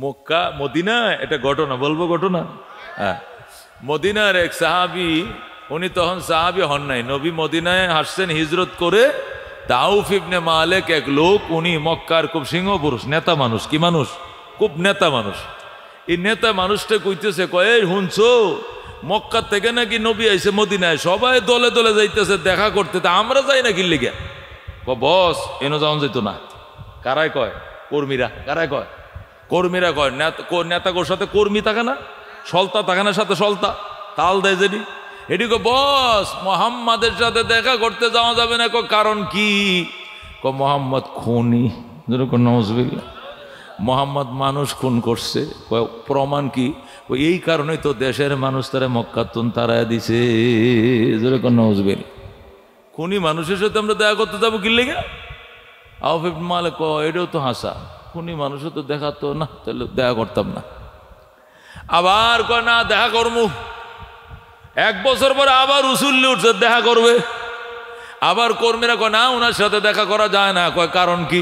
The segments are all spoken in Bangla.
মক্কা মদিনা, এটা ঘটনা বলবো, ঘটনা। হ্যাঁ, মদিনার এক সাহাবি, উনি তখন সাহাবি হন নাই, নবী মদিনায় আসছেন হিজরত করে। আউফ ইবনে মালিক এক লোক, উনি মক্কার খুব সিংহ পুরুষ, নেতা মানুষ। কি মানুষ? খুব নেতা মানুষ। এই নেতা মানুষটা কইতেছে, কয় এই শুনছো মক্কা থেকে নাকি নবী আইছে মদিনায়, সবাই দলে দলে যাইতেছে দেখা করতে, তা আমরা যাই না কিনলে গিয়া? বস এনো যাওয়া যেত না। কারাই কয়? কর্মীরা। কারাই কয়? কর্মীরা কয়। নেতাকোর সাথে কর্মী থাকে না, সলতা থাকে না, সাথে সলতা তাল দেয় যেটি, এটিকে বস মোহাম্মদের সাথে দেখা করতে যাওয়া যাবে না। কারণ কি? মোহাম্মদ খুনি। নজবিল্লা, মোহাম্মদ মানুষ খুন করছে। প্রমাণ কি? এই কারণেই তো দেশের মানুষ তারা মক্কাতুন তারা দিছে। যেরকম নজবিল, খুনি মানুষের সাথে আমরা দেখা করতে যাবো কি লেগে? আউফ ইবনে মালিক কয় এটাও তো হাসা, খুনি মানুষের তো দেখা তো না, তাহলে দেখা করতাম না। আবার কয় না দেখা করবো। এক বছর পরে আবার উসুল্লি উঠছে দেখা করবে। আবার কর্মীরা কয় না ওনার সাথে দেখা করা যায় না। কয় কারণ কি?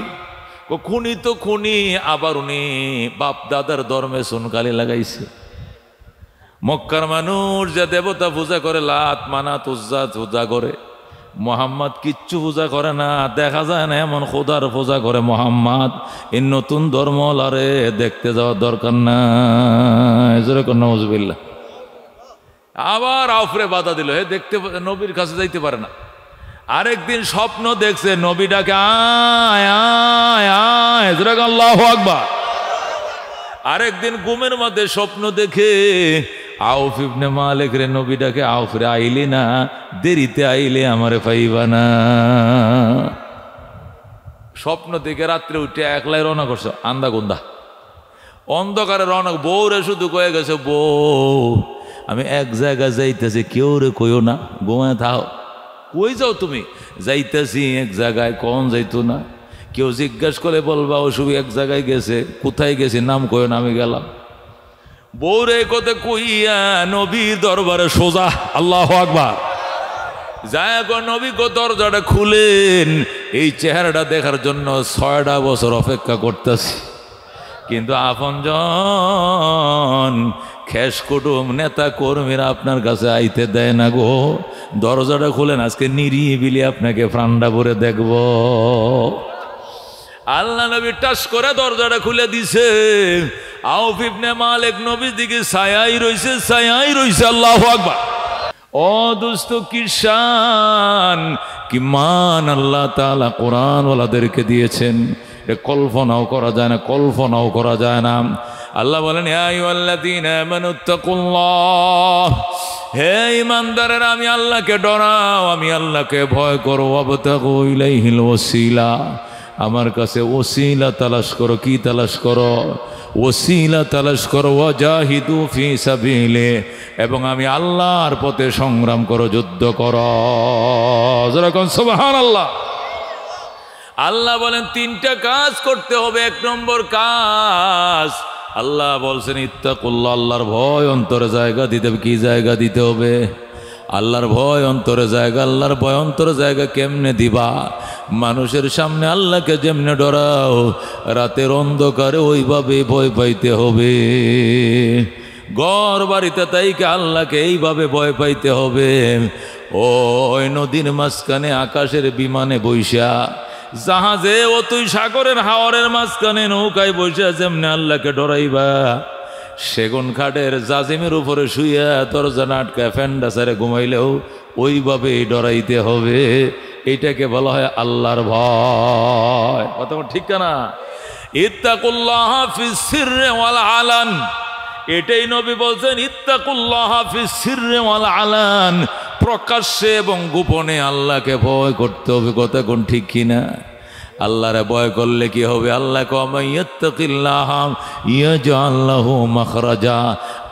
খুনি তো খুনি, আবার উনি বাপ দাদার ধর্মে সুনকালি লাগাইছে। মক্কার মানুষ যে দেবতা পূজা করে, লাত মানাত উজ্জা পূজা করে, মোহাম্মদ কিচ্ছু পূজা করে না, দেখা যায় না এমন খোদার পূজা করে মোহাম্মদ। এই নতুন ধর্ম লারে দেখতে যাওয়ার দরকার না। যেরকম নজবিল্লা। আবার আউফরে বাধা দিল, হে দেখতে নবীর কাছে যাইতে পারে না। আরেকদিন স্বপ্ন দেখছে, নবীটাকে আয় আয় আয়, আল্লাহু আকবার। আরেকদিন ঘুমের মধ্যে স্বপ্ন দেখে আউফ ইবনে মালিক রে নবীটাকে, আউফ রে আইলি না, দেরিতে আইলে আমারে পাইবা না। স্বপ্ন দেখে রাত্রে উঠে একলাই রওনা করছো, আন্দা গুন্দা অন্ধকারে রওনা। বউ রে শুধু কয়ে গেছে, বউ আমি এক জায়গায় যাইতেছি, কেউ রে কইও না, ঘুমায় থাও। কই যাও তুমি? যাইতেছি এক জায়গায়। কোন যাইতো না? কেউ জিজ্ঞাসা করে বলবা অসুবি এক জায়গায় গেছে। কোথায় গেছি নাম কইও না, আমি গেলাম। বউরে কতে কইয়া নবীর দরবারে সোজা, আল্লাহু আকবার। যায় নবী দরজাটা খুলেন, এই চেহারাটা দেখার জন্য 6টা বছর অপেক্ষা করতেছি, কিন্তু আপনজন খেস কুটুম নেতা কর্মীরা আপনার কাছে আইতে দেয় না গো। দরজাটা খুলেন, আজকে নিরিবিলি আপনাকে প্রাণটা ভরে দেখব। আল্লাহ নবী টাস করে দরজাটা খুলে দিছে। আউফ ইবনে মালিক নবীর দিকে ছায়াই রইছে, ছায়াই রইছে। আল্লাহু আকবার। ও দোস্ত, কি শান, কি মান আল্লাহ তাআলা কোরআন ওয়ালাদেরকে দিয়েছেন, এটা কল্পনাও করা যায় না, কল্পনাও করা যায় না। আল্লাহ বলেন, ইয়া আইয়ুহাল্লাযীনা আমানুত্তাকুল্লাহ, হে ঈমানদারেরা আমি আল্লাহকে ডরাও, আমি আল্লাহকে ভয় করো। ওয়াবতাগু ইলাইহিল ওয়াসিলা, আমার কাছে ওসিলা তালাশ করো। কি তালাশ করো? ওসিলা তালাশ করো। ওয়াজাহিদু ফি সাবিলি, এবং আমি আল্লাহর পথে সংগ্রাম করো, যুদ্ধ করো। যেরকম সুবহানাল্লাহ। আল্লাহ বলেন 3টা কাজ করতে হবে। 1 নম্বর কাজ, আল্লাহ বলছেন ইত্তাকুল্লাহ, আল্লাহর ভয় অন্তরে জায়গা দিতে হবে। কি জায়গা দিতে হবে? আল্লাহর ভয় অন্তরে জায়গা। আল্লাহর ভয় অন্তরে জায়গা কেমনে দিবা? মানুষের সামনে আল্লাহকে যেমনে ডরাও, রাতের অন্ধকারে ওইভাবে ভয় পাইতে হবে। ঘর বাড়িতে তাইকে আল্লাহকে এইভাবে ভয় পাইতে হবে। ওই নদীর মাঝখানে আকাশের বিমানে বৈশা, জাহাজে ও তুই সাগরের হাওরের মাঝখানে নৌকায় বৈশা যেমনে আল্লাহকে ডরাইবা, সেগুন খাটের জাজিমের উপরে শুইয়া দরজা আটকায় ফ্যান্ডা সারে ঘুমাইলেও ওইভাবে ডরাইতে হবে। এইটাকে বলা হয় আল্লাহর ভয়। কথা ঠিক না? ইত্তাকুল্লাহ ফিস সিররি ওয়াল আলান, এটাই নবী বলছেন ইত্তাকুল্লাহ ফিস সিররি ওয়াল আলান, প্রকাশ্যে এবং গোপনে আল্লাহকে ভয় করতে হবে। কথা কোন ঠিক কিনা? আল্লাহরে ভয় করলে কি হবে? আল্লাহ ইয়াত্তাকিল্লাহ ইয়াজআল লাহু মাখরাজা,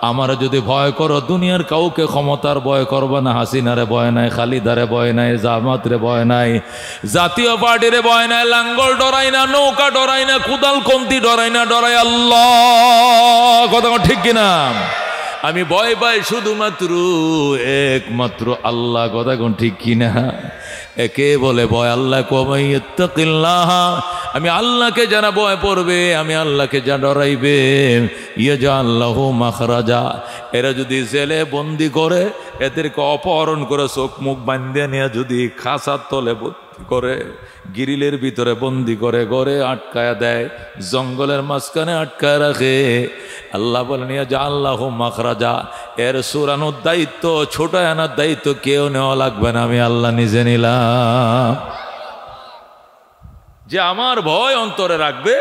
আমার যদি ভয় করো দুনিয়ার কাউকে ক্ষমতার ভয় করবে না। হাসিনারে ভয় নাই, খালিদারে ভয় নাই, জামাতরে ভয় নাই, জাতীয় পার্টিরে ভয় নাই, লাঙ্গল ডরাই না, নৌকা ডরাই না, কুদাল কমতি ডরাই না, ডরাই আল্লাহ। কথা ঠিক কিনা? আমি ভয় পাই শুধুমাত্র একমাত্র আল্লাহ। কথা কোন ঠিক কিনা? একে বলে ভয়। আল্লাহ ওয়ামান ইয়াত্তাকিল্লাহ, আমি আল্লাহকে যারা ভয় পড়বে, আমি আল্লাহকে যা ডরাইবে, ইয়াজআল লাহু মাখরাজা, এরা যদি জেলে বন্দি করে, এদেরকে অপহরণ করে চোখ মুখ বাঁধিয়ে নিয়ে যদি খাঁচার তলে বন্দি করে, গ্রিলের ভিতরে বন্দি করে, ঘরে আটকায়া দেয়, জঙ্গলের মাঝখানে আটকায় রাখে, আল্লাহ বলেন ইয়াজআল লাহু মাখরাজা, এর সুরানোর দায়িত্ব, ছোট আনার দায়িত্ব কেউ নেওয়া লাগবে না, আমি আল্লাহ নিজে নিলাম। যে আমার ভয় অন্তরে রাখবে,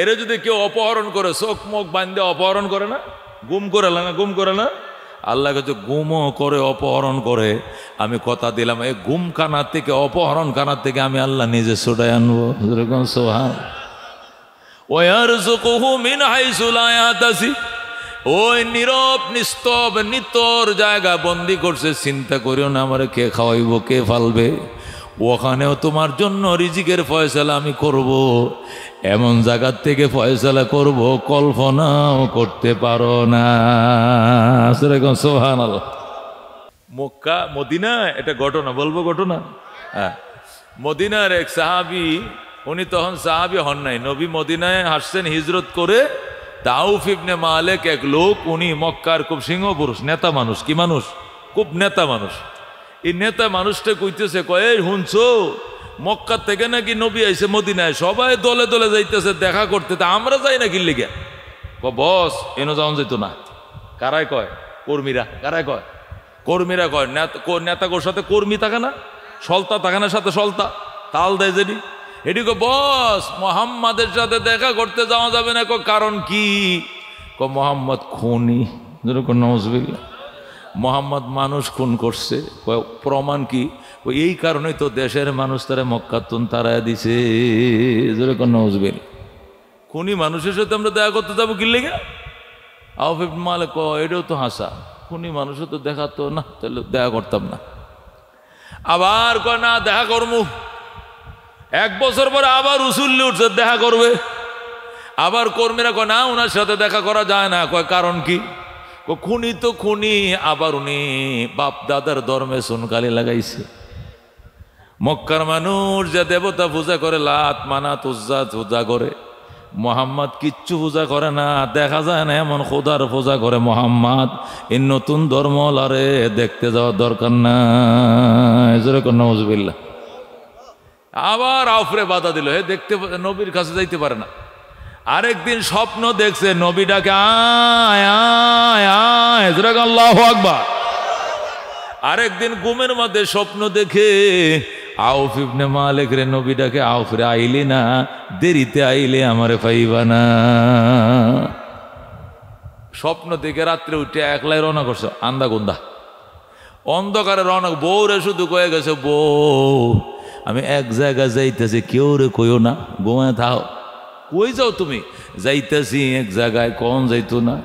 এর যদি কেউ অপহরণ করে, চোখ মুখ বাঁধে অপহরণ করে না, গুম করে না, গুম করে না, আল্লাহ কাছে গুমও করে অপহরণ করে, আমি কথা দিলাম এই গুমখানার থেকে, অপহরণ খানার থেকে আমি আল্লাহ নিজে ছুটাই আনবো। সুবহান। ওয়ারযুকুহু মিন হাইসু লা ইয়াহতাসিব, ওই নীরব নিস্তব নিতর জায়গা বন্দি করছে, চিন্তা করিও না আমার কে খাওয়াইব, কে ফালবে, ওখানেও তোমার জন্য রিজিকের ফয়সালা আমি করব, এমন জায়গার থেকে ফয়সালা করব কল্পনাও করতে পারো না। সুবহানাল্লাহ। মক্কা মদিনা, এটা ঘটনা বলবো, ঘটনা। হ্যাঁ, মদিনার এক সাহাবি, উনি তখন সাহাবি হন নাই, নবী মদিনায় আসছেন হিজরত করে। আউফ ইবনে মালিক এক লোক, উনি মক্কার খুব সিংহ পুরুষ, নেতা মানুষ। কি মানুষ? খুব নেতা মানুষ। এই নেতা মানুষটা কইতেছে, কয়ে শুনছো মক্কার থেকে নাকি নবী আইছে মদিনায়, সবাই দলে দলে যাইতেছে দেখা করতে, তা আমরা যাই না কি লিগা? বস এনো যাওয়া যেত না। কারাই কয়? কর্মীরা। কারাই কয়? কর্মীরা কয়। নেতা কোর সাথে কর্মী থাকে না, সলতা থাকে না, সাথে সলতা তাল দেয় যেটি, এটি কো বস মোহাম্মদের সাথে দেখা করতে যাওয়া যাবে না। কারণ কি? মোহাম্মদ খুনি। নওয়াজবিল্লাহ, মোহাম্মদ মানুষ খুন করছে। প্রমাণ কি? এই কারণেই তো দেশের মানুষ তারা মক্কাতুন তারায় দিছে। নওয়াজবিল্লাহ, খুনি মানুষের সাথে আমরা দেখা করতে যাবো কি লেগে? আউফ ইবনে মালিক এটাও তো হাসা, খুনি মানুষও তো দেখা তো না, তাহলে দেখা করতাম না। আবার কয় না দেখা করমু, 1 বছর পরে আবার উসুল্লি উঠছে দেখা করবে। আবার কর্মীরা কয় না ওনার সাথে দেখা করা যায় না। কয় কারণ কি? খুনি তো খুনি, আবার উনি বাপ দাদার ধর্মে সুনকালি লাগাইছে। মক্কার মানুষ যে দেবতা পূজা করে, লাত মানাত উজ্জা পূজা করে, মোহাম্মদ কিচ্ছু পূজা করে না, দেখা যায় না এমন খোদার পূজা করে মোহাম্মদ। এই নতুন ধর্ম লারে দেখতে যাওয়ার দরকার নাই। নওয়াজবিল্লাহ। আবার আউফরে বাধা দিল, হে দেখতে নবীর কাছে যাইতে পারে না। আরেকদিন স্বপ্ন দেখছে, নবীটাকে আয় আয় আয়, আল্লাহু আকবার। আরেকদিন ঘুমের মধ্যে স্বপ্ন দেখে আউফ ইবনে মালিক রে নবীটাকে, আউফ রে আইলি না, দেরিতে আইলে আমারে পাইবা না। স্বপ্ন দেখে রাত্রে উঠে একলাই রওনা করছে, আন্দা গুন্দা অন্ধকারে রওনা। বউ রে শুধু কয়ে গেছে, বউ আমি এক জায়গায় যাইতেছি, কেউ রে কইও না, ঘুমায় থাও। কই যাও তুমি? যাইতেছি এক জায়গায়। কোন যাইতো না?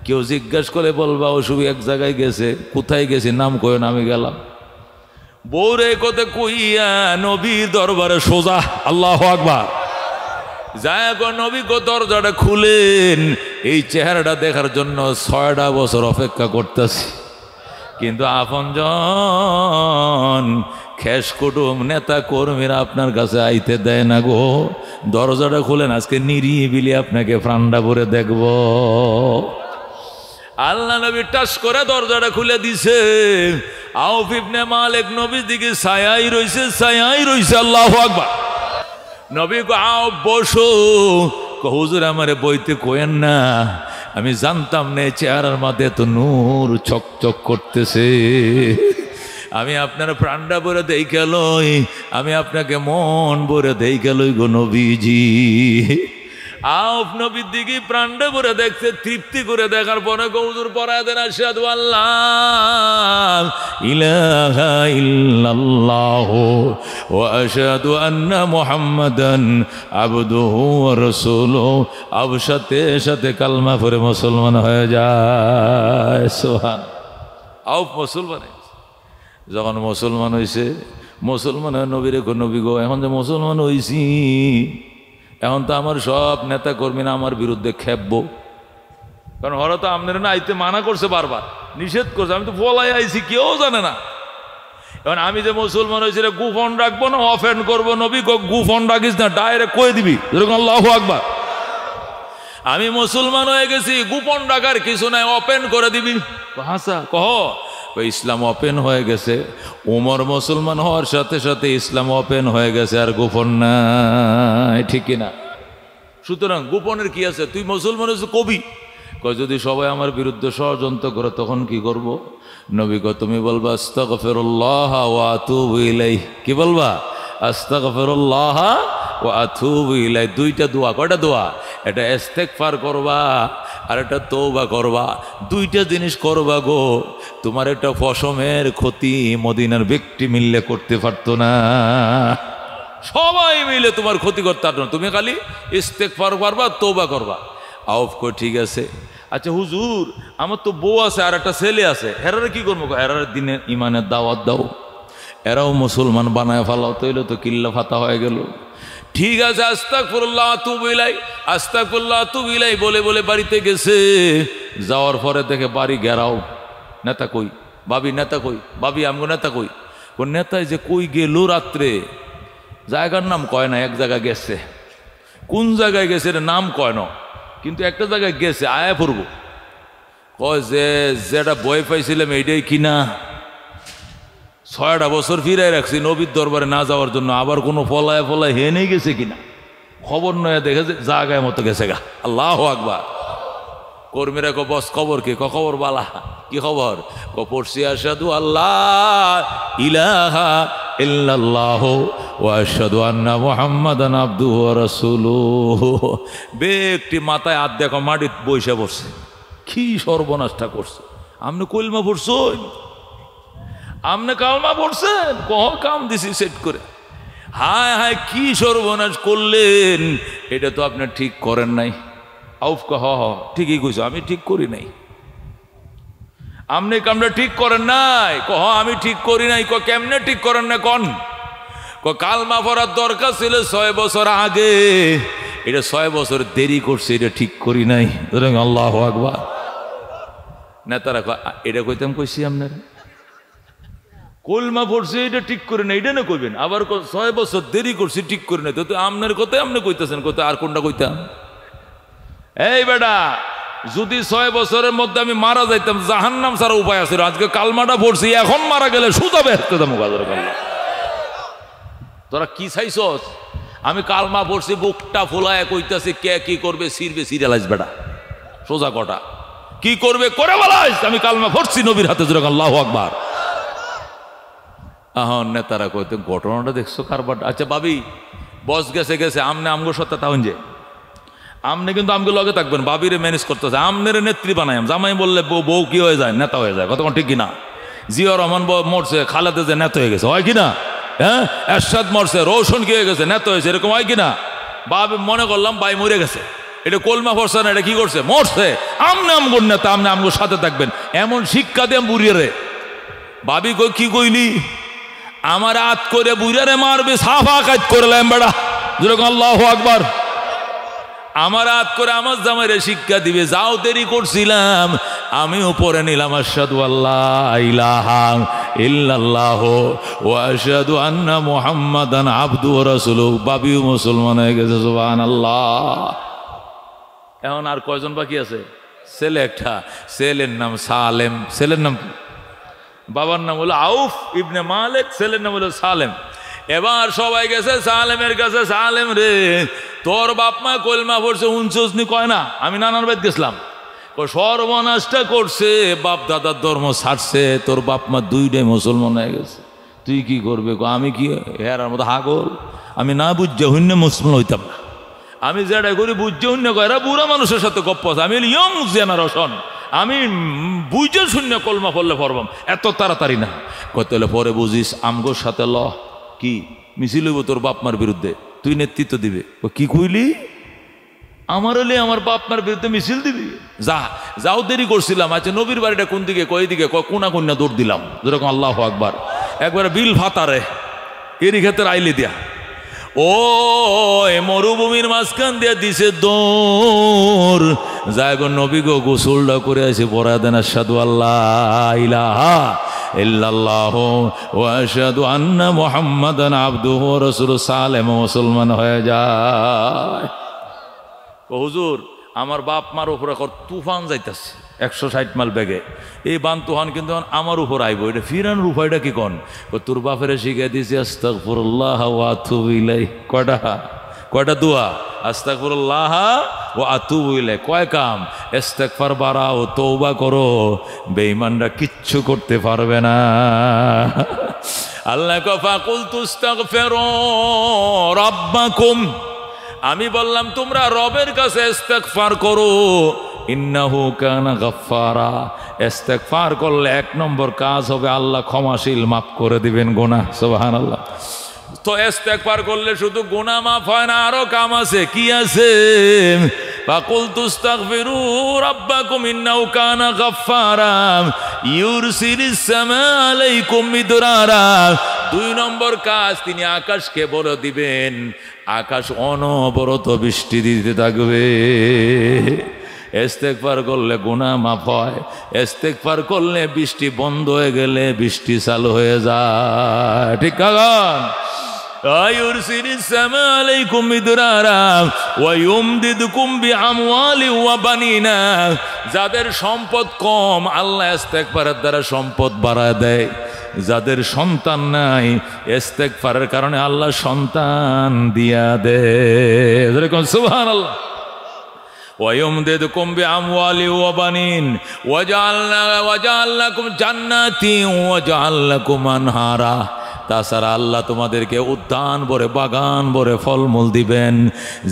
কেউ জিজ্ঞাসা করে বলবা ও শুধু এক জায়গায় গেছে। কোথায় গেছি নাম কইও না, আমি গেলাম। বউরে কোতে কইয়া নবীর দরবারে সোজা, আল্লাহু আকবার। যায় নবী গো দরজাটা খুলেন, এই চেহারাটা দেখার জন্য 6টা বছর অপেক্ষা করতেছি, কিন্তু আপনজন খেস কুটুম নেতা কর্মীরা আপনার কাছে আইতে দেয় না গো। দরজাটা খুলেন, আজকে নিরিবিলি আপনাকে প্রাণটা ভরে দেখব। আল্লাহ নবী টাস করে দরজাটা খুলে দিছে। আউফ ইবনে মালিক নবীর দিকে ছায়াই রইছে, ছায়াই রইছে। আল্লাহু আকবার। নবী কো আউফ বসো। হুজুর আমারে বইতে কোয়েন না, আমি জানতাম না চেহারার মধ্যে তো নূর চকচক করতেছে। আমি আপনার প্রাণটা ভরে দেখে লই, আমি আপনাকে মন ভরে দেখে লই গো নবীজি। আউফ নবীর দিকে প্রাণটা ভরে দেখতে, তৃপ্তি করে দেখার পরে হুজুর পড়ায় দেন আশহাদু আল্লাহ ইলাহা ইল্লাল্লাহু ওয়া আশহাদু আন্না মুহাম্মাদান আবদুহু ওয়া রাসূলুহু। আব সাথে সাথে কালমা পড়ে মুসলমান হয়ে যায়। সুবহান। আউফ মুসলমান। যখন মুসলমান হয়েছে, মুসলমান হয়ে নবীরে নবী গো, এখন যে মুসলমান হয়েছি, এখন তো আমার সব নেতা কর্মীরা আমার বিরুদ্ধে খেপবো, কারণ ওরা তো আপনারা না আইতে মানা করছে, বারবার নিষেধ করছে। আমি তো বলাই আইছি, কেউ জানে না। এখন আমি যে মুসলমান হয়েছি গোপন রাখবো না অফেন করবো? নবী গোপন রাখিস না, ডাইরেক্ট কয়ে দিবি যেরকম আল্লাহু আকবার। আমি মুসলমান হয়ে গেছি, গোপন রাখার কিছু নাই, ওপেন করে দিবি। হাসা কহ ইসলাম ওপেন হয়ে গেছে। ওমর মুসলমান হওয়ার সাথে সাথে ইসলাম ওপেন হয়ে গেছে, আর গোপন নাই, ঠিক কিনা? সুতরাং গোপনের কি আছে? তুই মুসলমান হয়েছে কবি, কয় যদি সবাই আমার বিরুদ্ধে ষড়যন্ত্র করে তখন কি করব? নবী কয় তুমি বলবা আস্তাগফিরুল্লাহ ওয়া আতুবু ইলাইহি। কি বলবা? আস্তাগফিরুল্লাহ ওয়া আতুবু ইলাইহি। দুইটা দোয়া। কয়টা দোয়া? এটা ইস্তেগফার করবা আর এটা তওবা করবা। দুইটা জিনিস করবা গো। তোমার একটা পশমের ক্ষতি মদিনার ব্যক্তি মিললে করতে পারতো না, সবাই মিলে তোমার ক্ষতি করতে পারতো না। তুমি খালি ইস্তেগফার করবা, তওবা করবা। আউফ কই ঠিক আছে। আচ্ছা হুজুর, আমার তো বউ আছে আর একটা ছেলে আছে, হেরারে কি করবো? হেরার দিনে ইমানের দাওয়াত দাও, এরাও মুসলমান বানায় ফেলাও, তৈলে তো কিল্লা ফাতা হয়ে গেল। ঠিক আছে, আস্তাগফিরুল্লাহ আতুবু ইলাইহি, আস্তাগফিরুল্লাহ আতুবু ইলাইহি বলে বলে বাড়িতে গেছে। যাওয়ার পরে দেখে বাড়ি ঘেরাও। নেতা কই? ভাবি নেতা কই? ভাবি আমগো নেতা কই? কোন নেতায় যে কই গেল রাত্রে, জায়গার নাম কয় না, এক জায়গায় গেছে। কোন জায়গায় গেছে এর নাম কয় না, কিন্তু একটা জায়গায় গেছে। আয়া পড়ব কয় যে যেটা বই পাইছিলাম এইটাই কিনা। 6টা বছর ফিরাই রাখছি নবীর দরবারে না যাওয়ার জন্য, আবার কোনো ফলায় ফলায় হে নেই গেছে কিনা খবর নয়, দেখে যে জায়গায় মতো গেছে গা। আল্লাহু আকবার। কর্মীরা কো বস খবর কি? খবর বালা। কি খবর? পড়ছি আশহাদু আল্লাহ ইলাহা ইল্লাল্লাহু ওয়া আশহাদু আন্না মুহাম্মাদান আবদুহু ওয়া রাসূলুহু। ব্যক্তি মাথায় হাত দেখো মাটিতে বইসা পড়ছে। কি সর্বনাশটা করছে! আপনি কলমা পড়ছেন, আপনি কালমা পড়ছেন, কহ কাম দিছি সেট করে। হায় হায় কি সর্বনাশ করলেন! এটা তো আপনি ঠিক করেন নাই। আউফ কহ ঠিকই কইছো, আমি ঠিক করি নাই। আপনি কামটা ঠিক করেন নাই। কহ আমি ঠিক করি নাই। কেমনে ঠিক করেন না কন? কালমা পড়ার দরকার ছিল 6 বছর আগে, এটা 6 বছর দেরি করছে, এটা ঠিক করি নাই। আল্লাহু আকবার। নেতারা এটা কইতাম কইছি আপনার কলমা পড়ছে এটা ঠিক করে না, এটা না কইবেন। আবার 6 বছর দেরি করছি ঠিক করে না, তো আপনার কথাই আপনি কইতেছেন, কোথায় আর কোনটা কইতাম? এই বেটা, যদি 6 বছরের মধ্যে আমি মারা যাইতাম, জাহান্নাম ছাড়া উপায় আছে। আজকে কালমাটা পড়ছি, এখন মারা গেলে সুতা বেরতে দাম। তোরা কি চাইছস? আমি কালমা পড়ছি, বুকটা ফুলায় কইতাছি কে কি করবে সিরবে সিরিয়ালাইজ। বেটা সোজা কটা কি করবে করে বলাইস। আমি কালমা পড়ছি নবীর হাতে। আল্লাহু আকবার। আহন নেতারা কইতে ঘটনাটা দেখছো কারবারটা। আচ্ছা ভাবি, বস গেছে গেছে, আমনে আমগো সত্তা তাহন যে আমনে কিন্তু আমগো লগে থাকবেন, ভাবিরে ম্যানেজ করতেছে, আমনের নেত্রী বানাই। জামাই বললে বউ কি হয়ে যায়? নেতা হয়ে যায়। কতক্ষণ ঠিক কিনা? জিয়া রহমান মরছে, খালেদা যে নেতা হয়ে গেছে, হয় কিনা? হ্যাঁ, এরশাদ মরছে, রৌশন কি হয়ে গেছে? নেতা হয়েছে। এরকম হয় কিনা? ভাবি মনে করলাম ভাই মরে গেছে, এটা কলমা পড়ছে না, এটা কি করছে? মরছে। আমনে আমগোর নেতা, আমনে আমগোর সাথে থাকবেন, এমন শিক্ষা দিয়ে বুড়িয়ে রে। ভাবি কই কি কইলি? আমার হাত করে বুড়ারে মারবে, সাফা কাজ করলাম বেড়া। যেরকম আল্লাহু আকবার। আমার হাত করে আমার জামাইরে শিক্ষা দিবে। যাও দেরি করছিলাম, আমি উপরে নিলাম আশহাদু আল্লাহ ইলাহা ইল্লাল্লাহু ওয়া আশহাদু আন্না মুহাম্মাদান আবদুহু ওয়া রাসূলুহু। বাবিও মুসলমান হয়ে গেছে, সুবহানাল্লাহ। এখন আর কয়জন বাকি আছে? ছেলে একটা, ছেলের নাম সালেম। ছেলের নাম কি? বাবার নাম হলো আউফ ইবনে মালিক, ছেলের নাম হলো সালেম। এবার সবাই গেছে সালেমের কাছে। সালেম রে, তোর বাপ মা কলমা পড়ছে, উনচুসনি কয় না? আমি নানার বাড়িতে গেছিলাম, সর্বনাশটা করছে, বাপ দাদার ধর্ম ছাড়ছে, তোর বাপ মা দুইটাই মুসলমান হয়ে গেছে, তুই কি করবে? আমি কি হেরার মতো হাগল? আমি না বুঝছে শূন্য মুসলমান হইতাম না। আমি যেটা করি বুঝছে শূন্য কয়, এরা বুড়া মানুষের সাথে গপ্প আছে। আমি ইয়ং জেনারেশন, আমি বুঝে শূন্য কলমা পড়লে পড়বাম, এত তাড়াতাড়ি না। কত পরে বুঝিস আমগোর সাথে ল কি মিছিল হইব তোর বাপমার বিরুদ্ধে, তুই নেতৃত্ব দিবে। ও কি কইলি? আমার হলে আমার বাপমার বিরুদ্ধে মিছিল দিবি? যা যাও, দেরি করছিলাম। আচ্ছা নবীর বাড়িটা কোন দিকে? কই দিকে? কোনা কন্যা দৌড় দিলাম। যেরকম আল্লাহু আকবার। একবারে বিল ফাতারে এরই ক্ষেত্রে আইলে দিয়া ও মরুভূমির মাঝখান দিয়ে দিছে দৌড়, যায় গো নবী গো গোসলটা করে আসে পড়া দেন আশহাদু আল্লাহ ইলাহা ইল্লাল্লাহু ওয়া আশহাদু আন্না মুহাম্মাদান আবদুহু ওয়া রাসূলুহু, সালেম মুসলমান হয়ে যায়। হুজুর আমার বাপ মার উপরে তুফান যাইতেছে 160 মাইল বেগে, এই বান তুফান কিন্তু আমার উপর আইব, এটা ফিরানোর উপায়টা কি কন? তোর বাপের শিখে দিয়েছি আস্তাগফিরুল্লাহ ওয়া আতুবু ইলাইহি। কয়টা দোয়া? আস্তাগফিরুল্লাহ ওয়া আতুবু ইলাইহি। কয় কাম? ইস্তেগফার বাড়াও, তওবা করো, বেঈমানরা কিচ্ছু করতে পারবে না। আল্লাহ কা ফাকুলতু আস্তাগফিরু রাব্বাকুম, আমি বললাম তোমরা রবের কাছে ইস্তেগফার করো, ইন্নাহু কানা গাফফারা। ইস্তেগফার করলে 1 নম্বর কাজ হবে আল্লাহ ক্ষমাশীল, মাফ করে দিবেন গুনাহ। সুবহানাল্লাহ। তো ইস্তেগফার করলে শুধু গুনাহ মাফ হয় না, আরো কাম আছে। কি আছে? ফাকুলতু আস্তাগফিরু রাব্বাকুম ইন্নাহু কানা গাফফারা ইউরসিলিস সামা আলাইকুম মিদরারা। 2 নম্বর কাজ, তিনি আকাশকে বলে দিবেন, আকাশ অনবরত বৃষ্টি দিতে থাকবে। ইস্তেগফার করলে গুনাহ মাফ হয়, ইস্তেগফার করলে বৃষ্টি বন্ধ হয়ে গেলে বৃষ্টি চালু হয়ে যায়। ঠিক কারণ আয়ুরসিলিস সামা আলাইকুম মিদরারা ওয়া ইউমদিদকুম বিআমওয়ালি ওয়া বানিনা। যাদের সম্পদ কম আল্লাহ ইস্তেগফারের দ্বারা সম্পদ বাড়ায় দেয়, যাদের সন্তান নাই ইস্তেগফারের কারণে আল্লাহ সন্তান দিয়া দেয়। যেরকম সুবহানাল্লাহ। ويمددكم بأموال وبنين وجعل لكم جنات وجعل لكم أنهارا। তাছাড়া আল্লাহ তোমাদেরকে উদ্যান ভরে, বাগান ভরে ফলমূল দিবেন।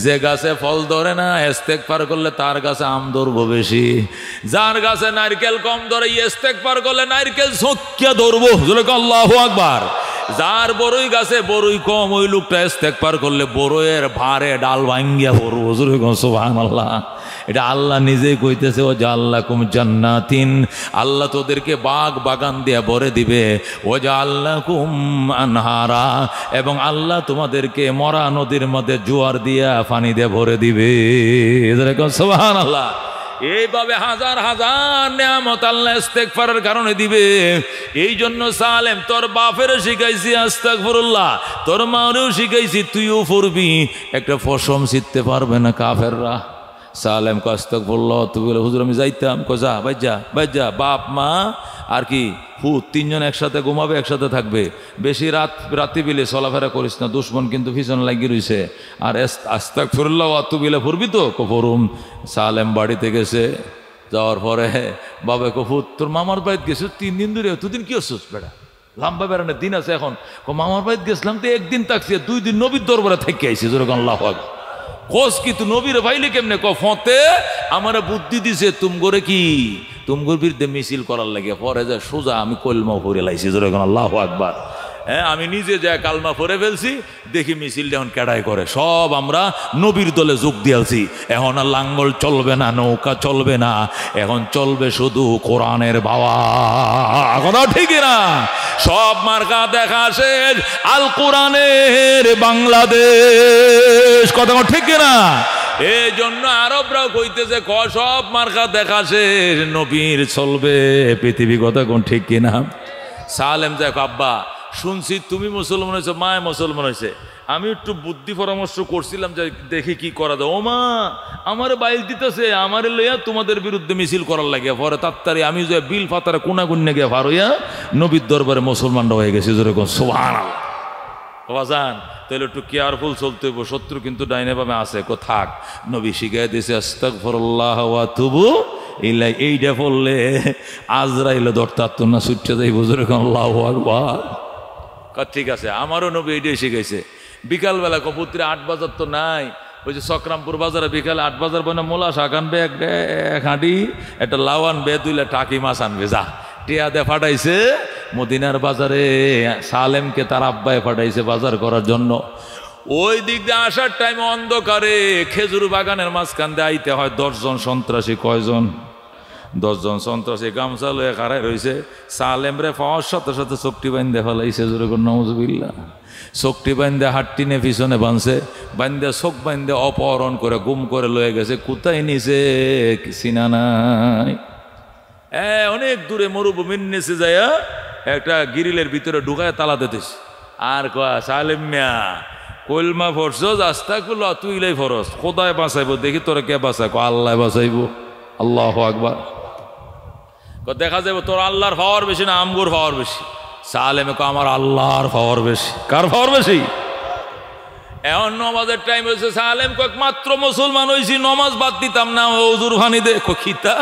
যে গাছে ফল ধরে না ইস্তেগফার করলে তার গাছে আম ধরবো বেশি, যার গাছে নারকেল কম ধরে ইস্তেগফার করলে নারকেল ঝক্কিয়া ধরবো। আল্লাহু আকবার। যার বড়ই গাছে বড়ই কম, ওই লোকটা ইস্তেগফার করলে বড়ইয়ের ভারে ডাল ভাঙ্গিয়া পড়বো। সুবহানাল্লাহ। এটা আল্লাহ নিজেই কইতেছে, ও জাআল্লাকুম জান্নাতিন, আল্লাহ তোদেরকে বাগ বাগান দিয়ে ভরে দিবে। ও জাআল্লাকুম আনহারা, এবং আল্লাহ তোমাদেরকে মরা নদীর মধ্যে জোয়ার দিয়া পানি দিয়ে ভরে দিবে। সুবহানাল্লাহ। এইভাবে হাজার হাজার নিয়ামত আল্লাহ ইস্তেগফারের কারণে দিবে। এই জন্য সালেম তোর বাপেরও শিখাইছি আস্তাগফিরুল্লাহ, তোর মারেও শিখাইছি, তুইও পড়বি। একটা ফসম শিখতে পারবে না কাফেররা। সালেম আস্তাগফিরুল্লাহ, তুই বলে হুজুর আমি যাইতাম। যা বাইজা, বাপ মা আর কি হুত 3 জন একসাথে ঘুমাবে, একসাথে থাকবে। বেশি রাতি বিলে চলাফেরা করিস না, দুশ্মন কিন্তু পিছনে লাগিয়ে রয়েছে। আর আস্তাগফিরুল্লাহ ওয়া আতুবু ইলাইহি পড়বি তো? কফরুম। সালেম বাড়িতে গেছে, যাওয়ার পরে বাবা কফুত তোর মামার বাড়িতে গেছে 3 দিন ধরে, দুদিন কি হচ্ছিস বেড়া? লম্বা বেড়ানোর দিন আছে এখন। মামার বাড়িতে গেছিলাম তো 1 দিন থাকছি, 2 দিন নবীর দরবারে থেকে আইসি। যেরকম আল্লাহু আকবার। কোস কি তুই নবীর ভাইলে কেমনে? ফতে আমার বুদ্ধি দিছে তুম করে কি তুমগুর বিরুদ্ধে মিছিল করার লাগে। পরে যা সোজা আমি কলমা পড়ে লাইছি। যেরকম আল্লাহু আকবার। হ্যাঁ, আমি নিজে যা কালমা পড়ে ফেলছি, দেখি মিছিলটা এখন কেডাই করে। সব আমরা নবীর দলে যোগ দিয়েছি। এখন আর লাঙ্গল চলবে না, নৌকা চলবে না, এখন চলবে শুধু কোরআনের বাবা। কথা ঠিক না? সব মার্কা দেখা শেষ, আল কোরআনের বাংলাদেশ। কথা ঠিক না? এই জন্য আরবরাও কইতেছে সব মার্কা দেখা শেষ, নবীর চলবে পৃথিবী। কথা কোন ঠিক কিনা? সালেম দেখ আব্বা শুনছি তুমি মুসলমান হয়েছো, মায় মুসলমান হয়েছে, আমি একটু বুদ্ধি পরামর্শ করছিলাম যে দেখি কি করা যায়। ও মা আমার বাইল দিতেছে, আমার লইয়া তোমাদের বিরুদ্ধে মিছিল করার লাগে। পরে তাড়াতাড়ি আমি যে বিল ফাতারে কোনা গুন্নে গিয়ে ভার হইয়া নবীর দরবারে মুসলমানরা হয়ে গেছে। যেরকম সুবহানাল্লাহ। বাজান তাহলে একটু কেয়ারফুল চলতে হইব, শত্রু কিন্তু ডাইনে বামে আছে। থাক, নবী শিখাই দিয়েছে আস্তাগফিরুল্লাহ ওয়া আতুবু ইলাইহি। এইটা বললে আজরাইলে দরতাত না, ছুটতে যাইব। যেরকম আল্লাহু আকবার। ঠিক আছে, আমারও নবী এইটাই শিখাইছে। বিকালবেলা কপুত্রে 8 বাজার তো নাই, ওই যে সকরামপুর বাজারে বিকালে 8 বাজার বনে মোলা শাক আনবে, এক হাঁড়ি, একটা লাউ আনবে, 2 টাকি মাছ আনবে। যা টিয়া দে ফাটাইছে মদিনার বাজারে। সালেমকে তার আব্বায় পাঠাইছে বাজার করার জন্য। ওই দিক দিয়ে আসার টাইমে অন্ধকারে খেজুর বাগানের মাঝখান দিয়ে আইতে হয় 10 জন সন্ত্রাসী। কয়জন? 10 জন সন্ত্রাসী গামছা লয়ে খাড়াই রয়েছে। সালেম রে পাওয়ার সাথে সাথে চোখটি বাইন্ধে ফেলাইছে। জোরে করে নাউজুবিল্লাহ। চোখটি বান্ধে হাটটি নে পিছনে বাঁধছে, বান্ধে চোখ বান্ধে অপহরণ করে গুম করে লয়ে গেছে। কোথায় নিছে চিনা নাই। অনেক দূরে মরুভূমির নিচে যাইয়া একটা গিরিলের ভিতরে ঢুকায় তালা দিতেছে। আর কয়া সালেম মিয়া কলমা ফরছস আস্তাগফিরুল্লাহ, তুই লাই ফরস, খোদায় বাঁচাইবো, দেখি তোরা কে বাঁচায়? আল্লাহ বাঁচাইবো। আল্লাহু আকবার। দেখা যাবে তোর আল্লাহর পাওয়ার বেশি না আমগুর পাওয়ার বেশি? সালেমে কো আমার আল্লাহর পাওয়ার বেশি। কার পাওয়ার বেশি? এখন নমাজের টাইম হয়েছে। সালেম কয়েক মাত্র মুসলমান হয়েছি, নমাজ বাদ দিতাম না, ওজুর ফানি দে। খিতা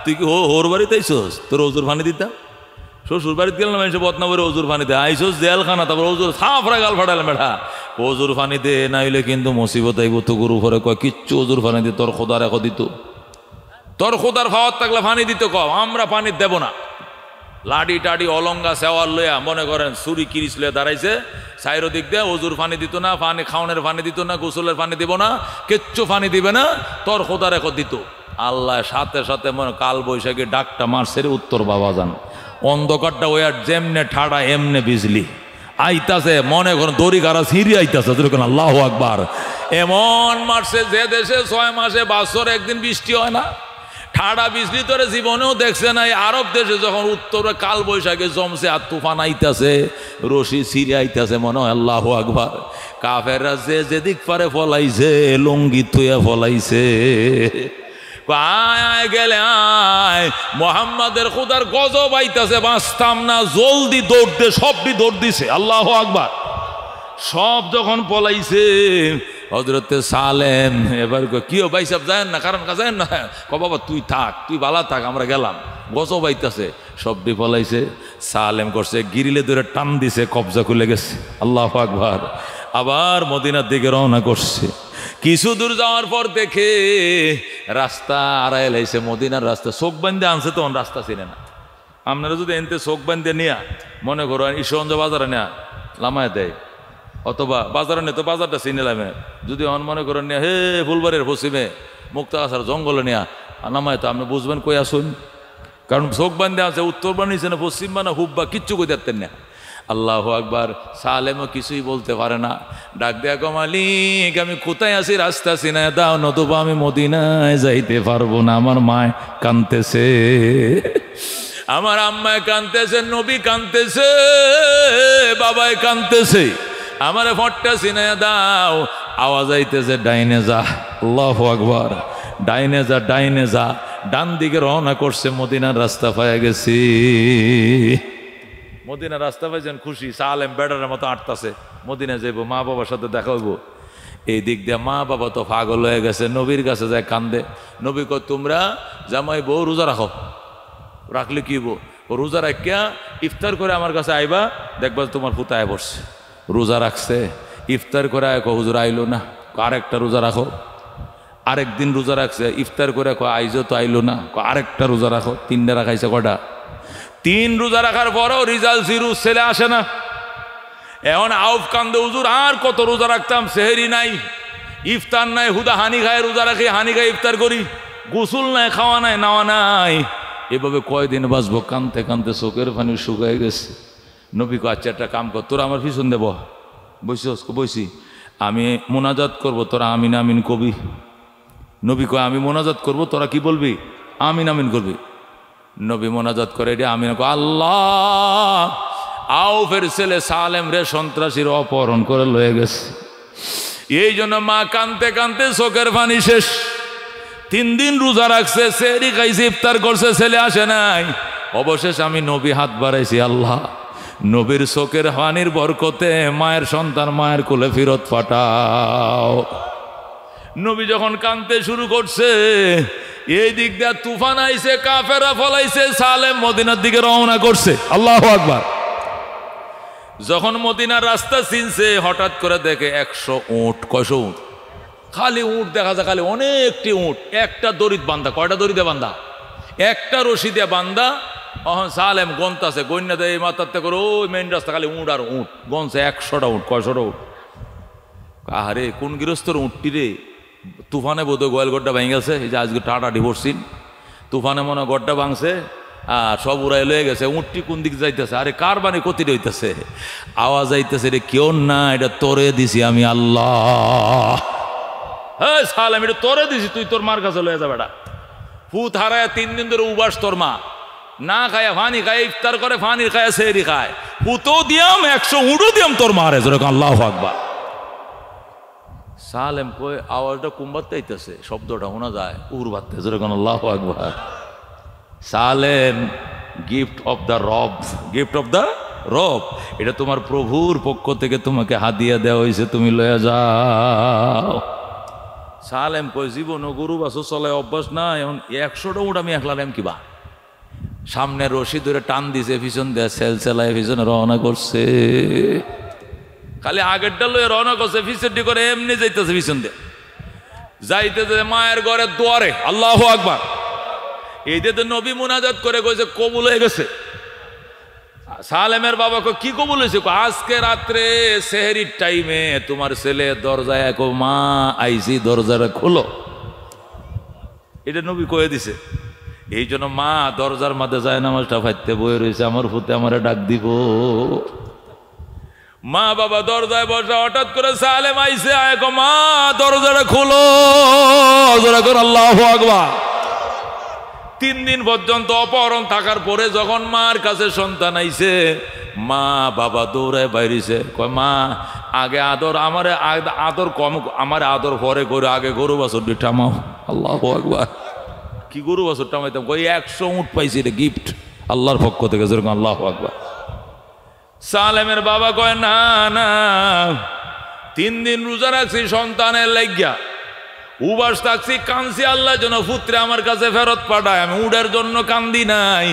তুই কি ওর বাড়িতে আইসোস? তোর ওজুর ফানি দিতাম। শ্বশুর বাড়িতে গেলাম, মানুষ বদনা করে ওজুর ফানি দে। আইসোস জেলখানা, তারপর ওজুর সাফরা গাল ফাটালে মেঠা ওজুর ফানি দে, নাইলে কিন্তু মুসিবত আইব তো গুরু ঘরে। কয় কিচ্ছু ওজুর ফানি দি, তোর খোদার এখন দিত, তোর খোদার ফাওয়ার থাকলে ফানি দিত। কম আমরা পানি দেব না। লাডি টাডি অলঙ্গা সেওয়ার লইয়া মনে করেন ছুরি কিরিচ লইয়া দাঁড়াইছে সাইরো দিক দিয়ে। ওজুর ফানি দিত না, পানি খাওয়ানোর পানি দিত না, গোসলের পানি দিব না, কিচ্ছু পানি দিবে না, তোর খোদার এখন দিত। আল্লাহ সাথে সাথে মনে কাল বৈশাখী ডাকটা মারছে রে উত্তর বাবা যান। অন্ধকারটা ওই আর যেমনে ঠাডা এমনে বিজলি আইতাছে, মনে করেন দড়ি গাড়া ছিঁড়ি আইতাছে। যেরকম আল্লাহু আকবার। এমন মারছে যে দেশে 6 মাসে বছরে একদিন বৃষ্টি হয় না, ঠাডা বিজলি তোরে জীবনেও দেখছে না। আরব দেশে যখন উত্তরে কাল বৈশাখে জমছে আর তুফান আইতাছে, রশি ছিঁড়ে আইতাছে, মনে হয় আল্লাহু আকবার। কাফেররা যে যেদিক পারে ফলাইছে, লঙ্গি থুয়া ফলাইছে। আয় আয় গেলে আয়, মোহাম্মদের খুদার গজব আইতাছে, বাঁচতাম না, জলদি দৌড় দে। সবটি দৌড় দিছে। আল্লাহু আকবার। সব যখন পলাইছে, হযরতে সালেম এবার কি ভাই সাহেব যায় না, কারণ যায় না। বাবা তুই থাক, তুই বালা থাক, আমরা গেলাম, গজব আইতাছে। সবটি পলাইছে। সালেম করছে গিরিলে ধরে টান দিছে, কবজা খুলে গেছে। আল্লাহু আকবার। আবার মদিনার দিকে রওনা করছে। কিছু দূর যাওয়ার পর দেখে রাস্তা আড়াই লাইছে, মদিনার রাস্তা। চোখ বান্ধে আনছে, তখন রাস্তা চিনে না। আপনারা যদি এনতে চোখ বান্ধে নিয়া মনে করো ঈশ্বরগঞ্জ বাজারে নেয়া লামায় দেয়, অথবা বাজারে নিয়ে তো বাজারটা চিনে লামে। যদি অন মনে করেন নিয়া হে ফুলবাড়ির পশ্চিমে মুক্তাগাছার জঙ্গলে নেয়া নামায়, তো আপনি বুঝবেন কই আসুন। কারণ চোখ বান্ধে আছে, উত্তর বা নিচে না, পশ্চিম বা না হুব বা কিচ্ছু কই দেখতেন না। আল্লাহু আকবার। সালেমও কিছুই বলতে পারে না। ডাক দেয়া গো মালিক, আমি কোথায় আছি রাস্তা চিনায় দাও, নতুবা আমি মদিনায় যাইতে পারবো না। আমার মায় কাঁদতেছে, আমার আম্মায় কাঁদতেছে, নবী কাঁদতেছে, বাবায় কাঁদতেছে, আমারে ফটটা চিনায় দাও। আওয়াজ আইতেছে ডাইনে যা। আল্লাহু আকবার। ডাইনে যা, ডাইনে যা। ডান দিকে রওনা করছে, মদিনার রাস্তা পাইয়া গেছি। মদিনার রাস্তা পাইছেন, খুশি। সালেম বেড়ার মতো আটতাছে, মদিনায় যাইব, মা বাবার সাথে দেখা হইব। এই দিক দিয়ে মা বাবা তো পাগল হয়ে গেছে, নবীর কাছে যায় কান্দে। নবী কয় তোমরা জামাই বউ রোজা রাখো। রাখলে কি হবো? রোজা রাখিয়া ইফতার করে আমার কাছে আইবা, দেখবা তোমার পুতায় বসছে। রোজা রাখছে, ইফতার করে আয়, হুজুর আইলো না, আরেকটা রোজা রাখো। আরেকদিন রোজা রাখছে, ইফতার করে আইজো তো আইলো না, আরেকটা রোজা রাখো। 3টা রাখাইছে। কটা? 3 রোজা রাখার পরও রিজাল্ট জিরো, ছেলে আসে না। এখন আউফ কান্দে, হুজুর আর কত রোজা রাখতাম, সেহেরি নাই, ইফতার নাই, হুদা হানি খায় রোজা রাখি, হানি খায় ইফতার করি, গোসল নাই, খাওয়া নাই, নাওয়া নাই। এভাবে কয়দিন বাঁচবো? কানতে কানতে চোখের পানি শুকায় গেছে। নবী কো আচ্ছা একটা কাম কর, তোরা আমার পিছন দেব। বসিস? বসি। আমি মোনাজাত করবো, তোরা আমিন আমিন কবি। নবী কয় আমি মোনাজাত করবো, তোরা কি বলবি? আমিন আমিন করবি। নবী মোনাজাত করে এটা আমিন। আল্লাহ, আউফের ছেলে সালেম রে সন্ত্রাসীর অপহরণ করে লয়ে গেছে। এই জন্য মা কানতে কানতে চোখের পানি শেষ। 3 দিন রোজা রাখছে, সেহরি খাইছে, ইফতার করছে, ছেলে আসে নাই। অবশেষ আমি নবী হাত বাড়াইছি, আল্লাহ নবীর চোখের পানির বরকতে মায়ের সন্তান মায়ের কোলে ফিরত পাঠাও। নবী যখন কানতে শুরু করছে, এই দিক দিয়ে তুফান আইছে, কাফেরা ফলাইছে, সালেম মদিনার দিকে রওনা করছে। আল্লাহু আকবার। যখন মদিনার রাস্তা চিনছে, হঠাৎ করে দেখে 100 উট। কয়শো উট? খালি উট দেখা যায়, খালি অনেকটি উট। একটা দড়িত বান্ধা। কয়টা দড়িতে বান্ধা? একটা রশি দিয়ে বান্ধা। সালেম গন্তাছে, গন্যা দেয় মাথাতে করে ওই মেইন রাস্তা, খালি উট আর উট। গনছে 100টা উট। কয়শোটা উট? আরে কোন গৃহস্থর উটটি রে? তুফানে বোধহয় গোয়াল গড্ডা ভেঙে গেছে। এই যে আজকে টাটা ডিভোর্সিন, তুফানে মনে গড্ডা ভাঙছে, আর সব উড়াই লয়ে গেছে। উঠটি কোন দিক যাইতেছে, আরে কার বানে কতি হইতেছে, আওয়াজ আইতেছে, রে কেউ না, এটা তোরে দিছি আমি আল্লাহ। হ্যাঁ সালাম, এটা তোরে দিছি, তুই তোর মার কাছে লয়ে যাবে। এটা ফুত হারায় 3 দিন ধরে উবাস তোর মা, না খায় ফানি খায়, ইফতার করে ফানি খায়, সেহরি খায়, ফুতো দিয়াম 100 উড়ো দিয়াম তোর মারে, যেরকম আল্লাহু আকবার। সালেম কই আওয়াজটা কুম্বাতে আইতেছে, শব্দটা শোনা যায় উর বাড়তে, যেরকম আল্লাহু আকবার। সালেম, গিফট অফ দ্য রব, গিফট অফ দ্য রব, এটা তোমার প্রভুর পক্ষ থেকে তোমাকে হাদিয়া দেওয়া হয়েছে, তুমি লয়ে যাও। সালেম কই জীবন গরু বাছুর চলে অভ্যাস না, এখন 100টা উঠ আমি একলা নেম কিবা। সামনে রশি ধরে টান দিছে, পিছন দিয়ে সেল সেলায় পিছনে রওনা করছে। খালি আগেরটা লয়ে রওনা করছে, পিছনটি করে এমনি যাইতেছে, পিছন দিয়ে যাইতেছে মায়ের ঘরের দুয়ারে। আল্লাহু আকবার। এইটা তো নবী মুনাজাত করে কইছে কবুল হয়ে গেছে। সালেমের বাবা কো কি কবুল হয়েছে? আজকে রাত্রে সেহরির টাইমে তোমার ছেলে দরজায় কো মা আইসি, দরজাটা খোলো। এটা নবী কয়ে দিছে। এই জন্য মা দরজার মাঝে যায় নামাজটা ফাইতে বয়ে রয়েছে, আমার ফুতে আমারে ডাক দিব। মা বাবা দরজায় বসে, হঠাৎ করে সালেম আইসে, আয় কো মা দরজাটা খোলো, আল্লাহু আকবার। 3 দিন পর্যন্ত অপহরণ থাকার পরে যখন মার কাছে সন্তান আইছে, মা বাবা দৌড়ায় বাইরেছে, কয় মা আগে আদর, আমারে আদর কম, আমার আদর পরে করে, আগে গরু বাছুরটি টামাও। আল্লাহু আকবার। কি গরু বাছুর টামাইতাম? কই 100 উট পাইছি রে, গিফট আল্লাহর পক্ষ থেকে, যেরকম আল্লাহু আকবার। সালেমের বাবা কয় না না, 3 দিন রোজা রাখছি সন্তানের লাগিয়া, উবাস থাকছি, কানছি, আল্লাহ যেন পুত্রে আমার কাছে ফেরত পাঠায়। আমি উডের জন্য কান্দি নাই,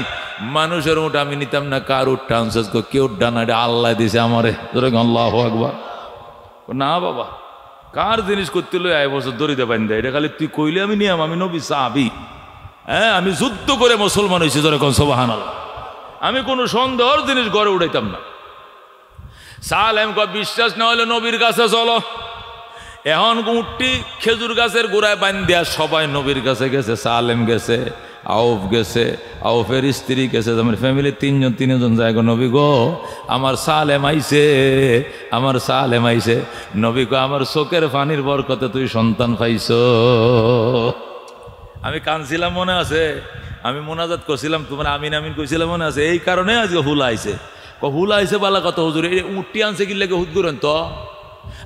মানুষের উঠ আমি নিতাম না। কার উঠ টানছিস? কেউ ডানা, এটা আল্লাহ দিছে আমারে, আল্লাহু আকবার। না বাবা, কার জিনিস করতে লই 1 বছর দড়িতে বান্ধে, এটা খালি তুই কইলে আমি নিয়াম, আমি নবী সাহাবী। হ্যাঁ, আমি যুদ্ধ করে মুসলমান হয়েছি, যেরকম সুবহানাল্লাহ। আমি কোনো সন্দেহর জিনিস ঘরে উঠাইতাম না। সালেম কয় বিশ্বাস না হলে নবীর কাছে চলো। এখন উঠটি খেজুর গাছের গোড়ায় বান্ধিয়া সবাই নবীর কাছে গেছে। সালেম গেছে, আউফ গেছে, আউফের স্ত্রী গেছে, আমার ফ্যামিলি 3জন যায়। গো নবী গো, আমার সালেম আইছে, আমার সালেম আইছে। নবী গো, আমার চোখের পানির বরকতে তুই সন্তান পাইছ। আমি কানছিলাম মনে আছে, আমি মোনাজাত করছিলাম, তোমার আমিন আমিন কইছিলাম মনে আছে। এই কারণে আজকে হুলা আইছে। হুলা আইছে বালা কথা, হুজুর এই উঠটি আনছে কি লেগে হুদ করেন তো